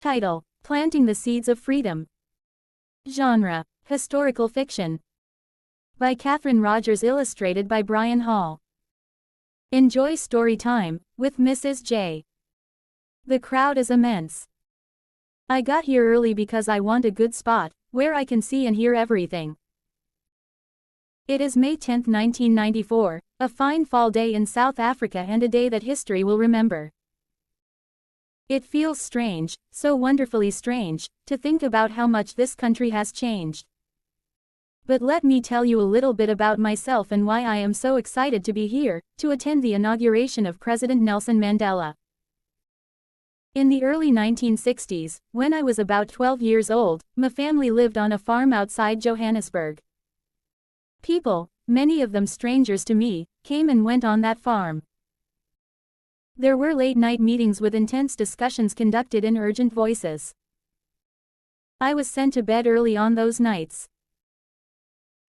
Title: Planting the Seeds of Freedom. Genre: Historical fiction. By Catherine Rogers, illustrated by Brian Hall. Enjoy story time with Mrs. J. The crowd is immense. I got here early because I want a good spot where I can see and hear everything. It is May 10, 1994, a fine fall day in South Africa and a day that history will remember. It feels strange, so wonderfully strange, to think about how much this country has changed. But let me tell you a little bit about myself and why I am so excited to be here, to attend the inauguration of President Nelson Mandela. In the early 1960s, when I was about 12 years old, my family lived on a farm outside Johannesburg. People, many of them strangers to me, came and went on that farm. There were late-night meetings with intense discussions conducted in urgent voices. I was sent to bed early on those nights.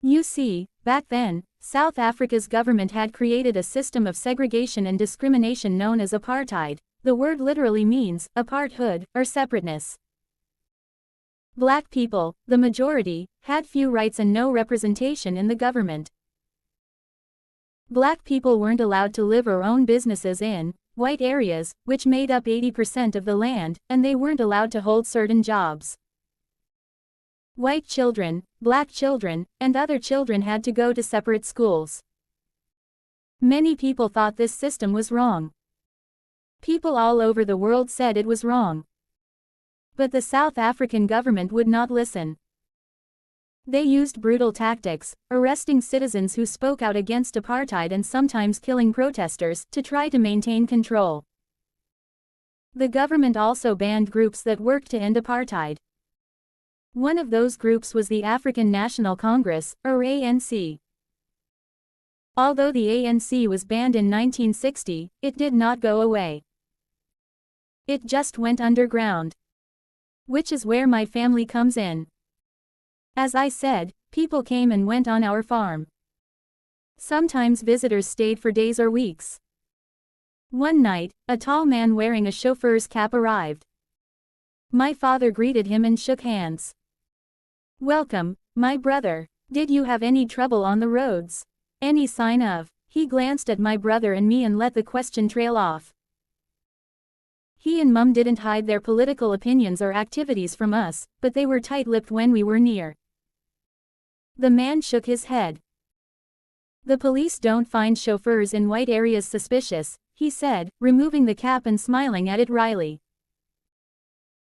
You see, back then, South Africa's government had created a system of segregation and discrimination known as apartheid. The word literally means aparthood, or separateness. Black people, the majority, had few rights and no representation in the government. Black people weren't allowed to live or own businesses in white areas, which made up 80% of the land, and they weren't allowed to hold certain jobs. White children, black children, and other children had to go to separate schools. Many people thought this system was wrong. People all over the world said it was wrong. But the South African government would not listen. They used brutal tactics, arresting citizens who spoke out against apartheid and sometimes killing protesters, to try to maintain control. The government also banned groups that worked to end apartheid. One of those groups was the African National Congress, or ANC. Although the ANC was banned in 1960, it did not go away. It just went underground. Which is where my family comes in. As I said, people came and went on our farm. Sometimes visitors stayed for days or weeks. One night, a tall man wearing a chauffeur's cap arrived. My father greeted him and shook hands. "Welcome, my brother. Did you have any trouble on the roads? Any sign of?" He glanced at my brother and me and let the question trail off. He and Mum didn't hide their political opinions or activities from us, but they were tight-lipped when we were near. The man shook his head. "The police don't find chauffeurs in white areas suspicious," he said, removing the cap and smiling at it wryly.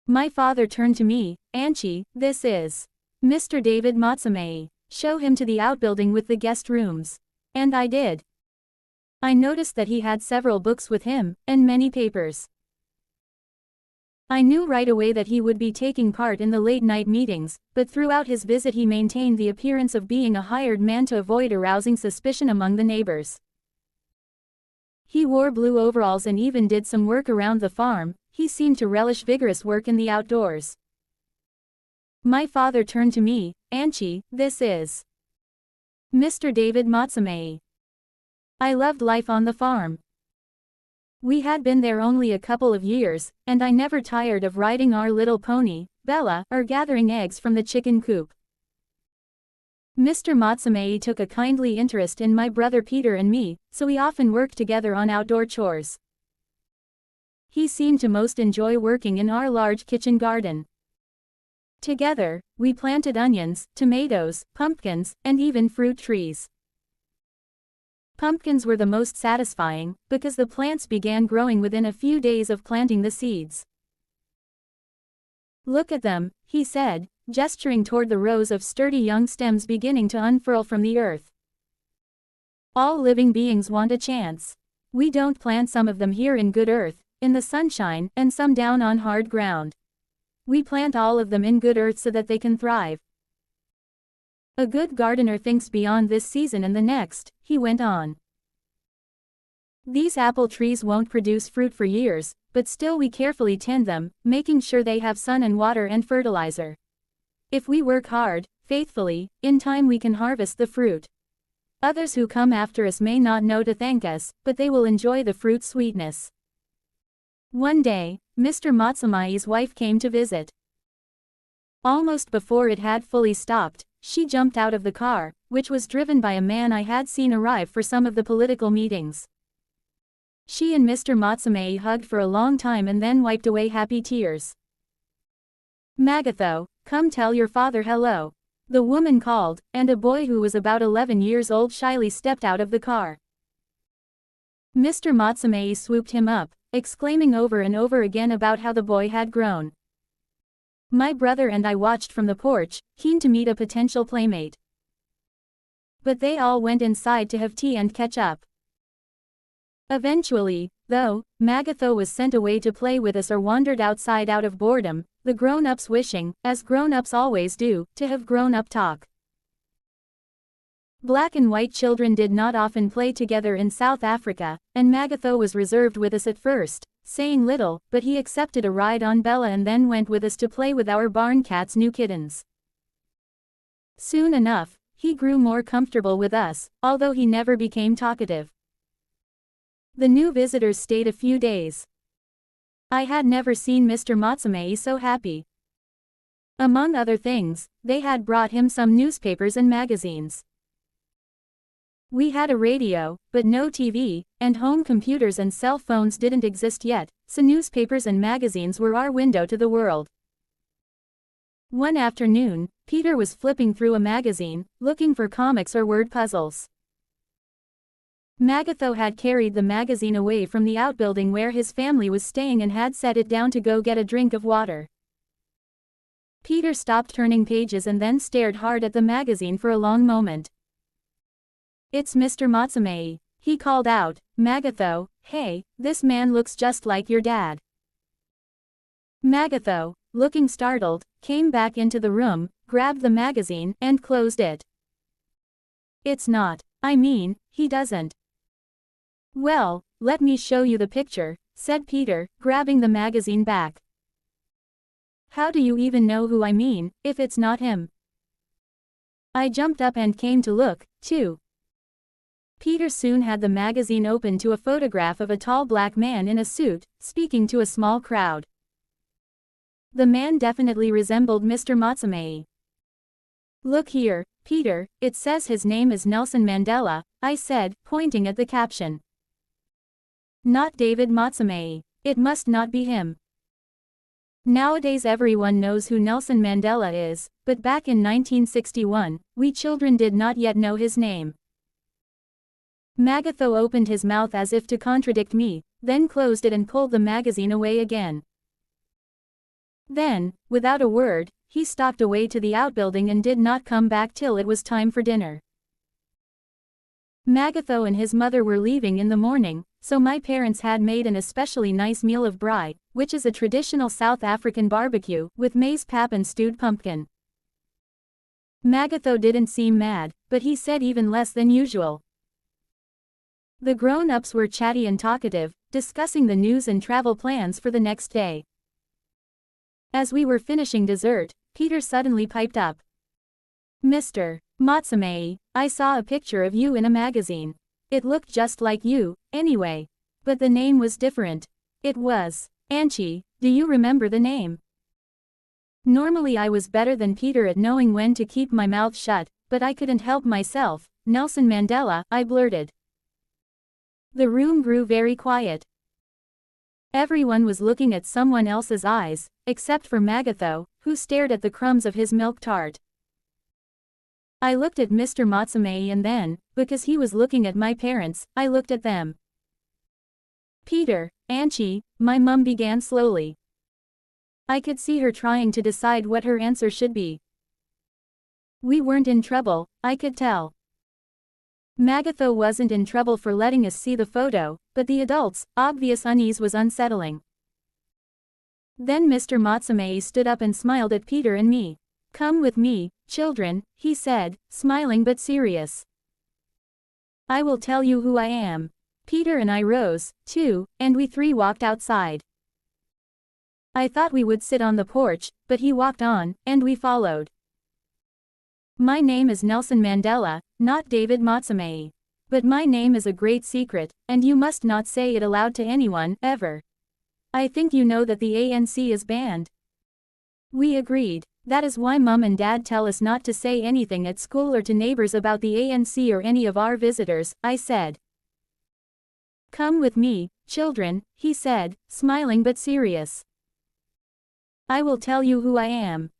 My father turned to me. "Auntie, this is Mr. David Matsamei. Show him to the outbuilding with the guest rooms." And I did. I noticed that he had several books with him, and many papers. I knew right away that he would be taking part in the late-night meetings, but throughout his visit he maintained the appearance of being a hired man to avoid arousing suspicion among the neighbors. He wore blue overalls and even did some work around the farm. He seemed to relish vigorous work in the outdoors. My father turned to me. "Auntie, this is Mr. David Matsamei." I loved life on the farm. We had been there only a couple of years, and I never tired of riding our little pony, Bella, or gathering eggs from the chicken coop. Mr. Matsamei took a kindly interest in my brother Peter and me, so we often worked together on outdoor chores. He seemed to most enjoy working in our large kitchen garden. Together, we planted onions, tomatoes, pumpkins, and even fruit trees. Pumpkins were the most satisfying, because the plants began growing within a few days of planting the seeds. "Look at them," he said, gesturing toward the rows of sturdy young stems beginning to unfurl from the earth. "All living beings want a chance. We don't plant some of them here in good earth, in the sunshine, and some down on hard ground. We plant all of them in good earth so that they can thrive. A good gardener thinks beyond this season and the next," he went on. "These apple trees won't produce fruit for years, but still we carefully tend them, making sure they have sun and water and fertilizer. If we work hard, faithfully, in time we can harvest the fruit. Others who come after us may not know to thank us, but they will enjoy the fruit's sweetness." One day, Mr. Matsumae's wife came to visit. Almost before it had fully stopped, she jumped out of the car, which was driven by a man I had seen arrive for some of the political meetings. She and Mr. Matsumae hugged for a long time and then wiped away happy tears. "Magatho, come tell your father hello," the woman called, and a boy who was about 11 years old shyly stepped out of the car. Mr. Matsumae swooped him up, exclaiming over and over again about how the boy had grown. My brother and I watched from the porch, keen to meet a potential playmate. But they all went inside to have tea and catch up. Eventually, though, Magatho was sent away to play with us or wandered outside out of boredom, the grown-ups wishing, as grown-ups always do, to have grown-up talk. Black and white children did not often play together in South Africa, and Magatho was reserved with us at first, saying little, but he accepted a ride on Bella and then went with us to play with our barn cat's new kittens. Soon enough, he grew more comfortable with us, although he never became talkative. The new visitors stayed a few days. I had never seen Mr. Matsumae so happy. Among other things, they had brought him some newspapers and magazines. We had a radio, but no TV, and home computers and cell phones didn't exist yet, so newspapers and magazines were our window to the world. One afternoon, Peter was flipping through a magazine, looking for comics or word puzzles. Magatho had carried the magazine away from the outbuilding where his family was staying and had set it down to go get a drink of water. Peter stopped turning pages and then stared hard at the magazine for a long moment. "It's Mr. Matsumae," he called out. "Magatho, hey, this man looks just like your dad." Magatho, looking startled, came back into the room, grabbed the magazine, and closed it. "It's not. I mean, he doesn't." "Well, let me show you the picture," said Peter, grabbing the magazine back. "How do you even know who I mean, if it's not him?" I jumped up and came to look, too. Peter soon had the magazine open to a photograph of a tall black man in a suit, speaking to a small crowd. The man definitely resembled Mr. Matsumae. "Look here, Peter, it says his name is Nelson Mandela," I said, pointing at the caption. "Not David Matsumae. It must not be him." Nowadays everyone knows who Nelson Mandela is, but back in 1961, we children did not yet know his name. Magatho opened his mouth as if to contradict me, then closed it and pulled the magazine away again. Then, without a word, he stalked away to the outbuilding and did not come back till it was time for dinner. Magatho and his mother were leaving in the morning, so my parents had made an especially nice meal of braai, which is a traditional South African barbecue, with maize pap and stewed pumpkin. Magatho didn't seem mad, but he said even less than usual. The grown-ups were chatty and talkative, discussing the news and travel plans for the next day. As we were finishing dessert, Peter suddenly piped up. "Mr. Matsumae, I saw a picture of you in a magazine. It looked just like you, anyway. But the name was different. It was Anchi, do you remember the name?" Normally I was better than Peter at knowing when to keep my mouth shut, but I couldn't help myself. "Nelson Mandela," I blurted. The room grew very quiet. Everyone was looking at someone else's eyes, except for Magatho, who stared at the crumbs of his milk tart. I looked at Mr. Matsumae and then, because he was looking at my parents, I looked at them. "Peter, Anchi," my mum began slowly. I could see her trying to decide what her answer should be. We weren't in trouble, I could tell. Magatho wasn't in trouble for letting us see the photo, but the adults' obvious unease was unsettling. Then Mr. Matsumae stood up and smiled at Peter and me. "Come with me, children," he said, smiling but serious. "I will tell you who I am." Peter and I rose, too, and we three walked outside. I thought we would sit on the porch, but he walked on, and we followed. "My name is Nelson Mandela, not David Matsumae. But my name is a great secret, and you must not say it aloud to anyone, ever." I think you know that the ANC is banned. We agreed. That is why Mum and Dad tell us not to say anything at school or to neighbors about the ANC or any of our visitors, I said. Come with me, children, he said, smiling but serious. I will tell you who I am.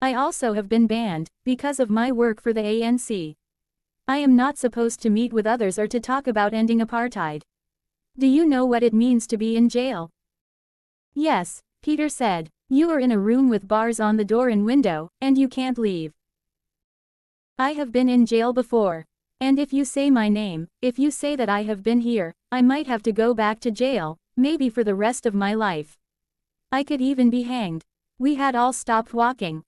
I also have been banned, because of my work for the ANC. I am not supposed to meet with others or to talk about ending apartheid. Do you know what it means to be in jail? Yes, Peter said. You are in a room with bars on the door and window, and you can't leave. I have been in jail before. And if you say my name, if you say that I have been here, I might have to go back to jail, maybe for the rest of my life. I could even be hanged. We had all stopped walking.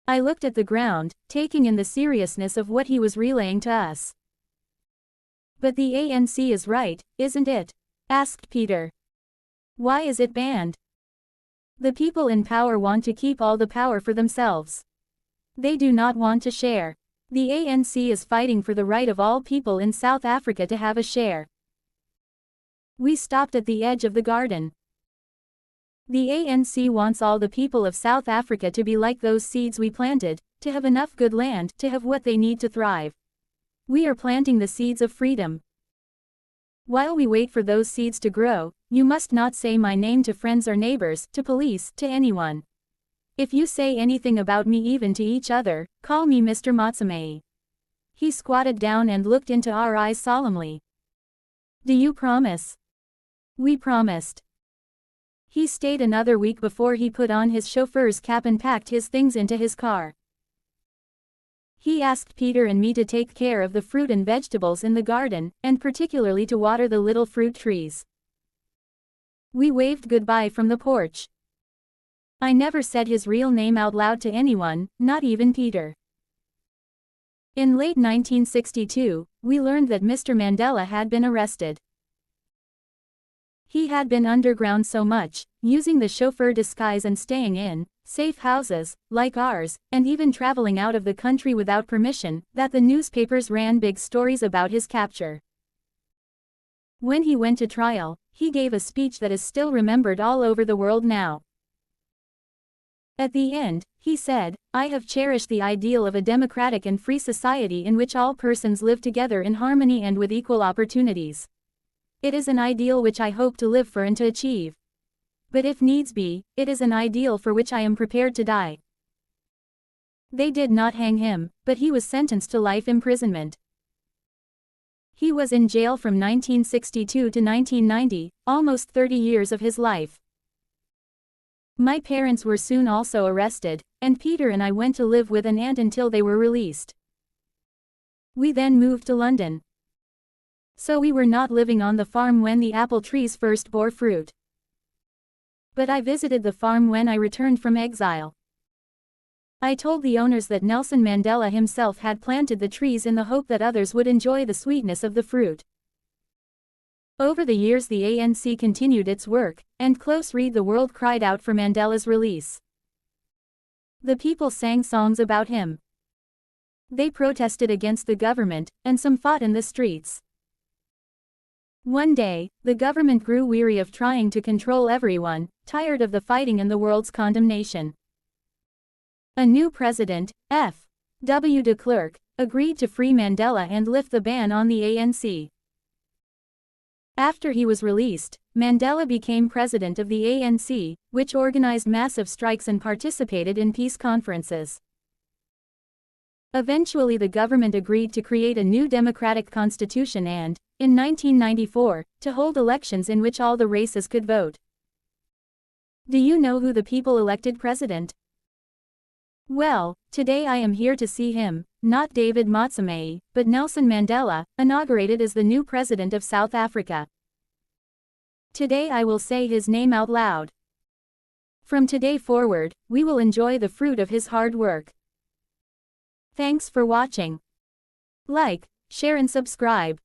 I looked at the ground, taking in the seriousness of what he was relaying to us. But the ANC is right, isn't it? Asked Peter. Why is it banned? The people in power want to keep all the power for themselves. They do not want to share. The ANC is fighting for the right of all people in South Africa to have a share. We stopped at the edge of the garden. The ANC wants all the people of South Africa to be like those seeds we planted, to have enough good land, to have what they need to thrive. We are planting the seeds of freedom. While we wait for those seeds to grow, you must not say my name to friends or neighbors, to police, to anyone. If you say anything about me even to each other, call me Mr. Matsamei. He squatted down and looked into our eyes solemnly. Do you promise? We promised. He stayed another week before he put on his chauffeur's cap and packed his things into his car. He asked Peter and me to take care of the fruit and vegetables in the garden, and particularly to water the little fruit trees. We waved goodbye from the porch. I never said his real name out loud to anyone, not even Peter. In late 1962, we learned that Mr. Mandela had been arrested. He had been underground so much, using the chauffeur disguise and staying in safe houses, like ours, and even traveling out of the country without permission, that the newspapers ran big stories about his capture. When he went to trial, he gave a speech that is still remembered all over the world now. At the end, he said, I have cherished the ideal of a democratic and free society in which all persons live together in harmony and with equal opportunities. It is an ideal which I hope to live for and to achieve. But if needs be, it is an ideal for which I am prepared to die. They did not hang him, but he was sentenced to life imprisonment. He was in jail from 1962 to 1990, almost 30 years of his life. My parents were soon also arrested, and Peter and I went to live with an aunt until they were released. We then moved to London. So we were not living on the farm when the apple trees first bore fruit. But I visited the farm when I returned from exile. I told the owners that Nelson Mandela himself had planted the trees in the hope that others would enjoy the sweetness of the fruit. Over the years the ANC continued its work, and close read the world cried out for Mandela's release. The people sang songs about him. They protested against the government, and some fought in the streets. One day, the government grew weary of trying to control everyone, tired of the fighting and the world's condemnation. A new president, F. W. de Klerk, agreed to free Mandela and lift the ban on the ANC. After he was released, Mandela became president of the ANC, which organized massive strikes and participated in peace conferences. Eventually the government agreed to create a new democratic constitution and, in 1994, to hold elections in which all the races could vote. Do you know who the people elected president? Well, today I am here to see him, not David Matsamei, but Nelson Mandela, inaugurated as the new president of South Africa. Today I will say his name out loud. From today forward, we will enjoy the fruit of his hard work. Thanks for watching. Like, share and subscribe.